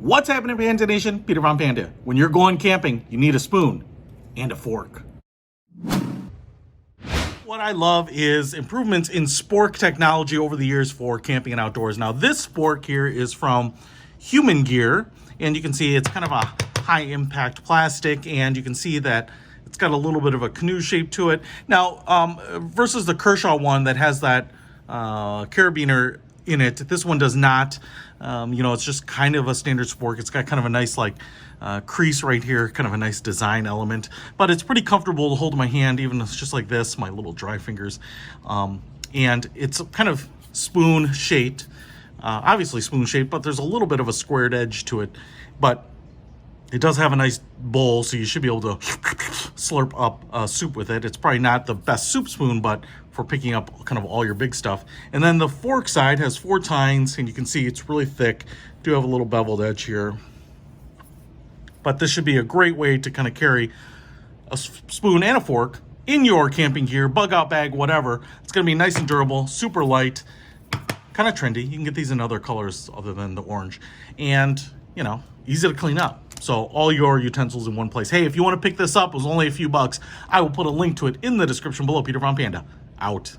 What's happening, Panda Nation? Peter von Panda. When you're going camping, you need a spoon and a fork. What I love is improvements in spork technology over the years for camping and outdoors. Now, this spork here is from humangear, and you can see it's kind of a high impact plastic, and you can see that it's got a little bit of a canoe shape to it. Now, versus the Kershaw one that has that carabiner in it, this one does not. It's just kind of a standard spork. It's got kind of a nice crease right here, kind of a nice design element, but it's pretty comfortable to hold in my hand, even if it's just like this, my little dry fingers. And it's kind of spoon shaped, obviously spoon shaped, but there's a little bit of a squared edge to it, but it does have a nice bowl, so you should be able to slurp up soup with it. It's probably not the best soup spoon, but for picking up kind of all your big stuff. And then the fork side has 4 tines, and you can see it's really thick. Do have a little beveled edge here. But this should be a great way to kind of carry a spoon and a fork in your camping gear, bug out bag, whatever. It's gonna be nice and durable, super light, kind of trendy. You can get these in other colors other than the orange. And, easy to clean up. So all your utensils in one place. Hey, if you want to pick this up, it was only a few bucks. I will put a link to it in the description below. Peter von Panda, out.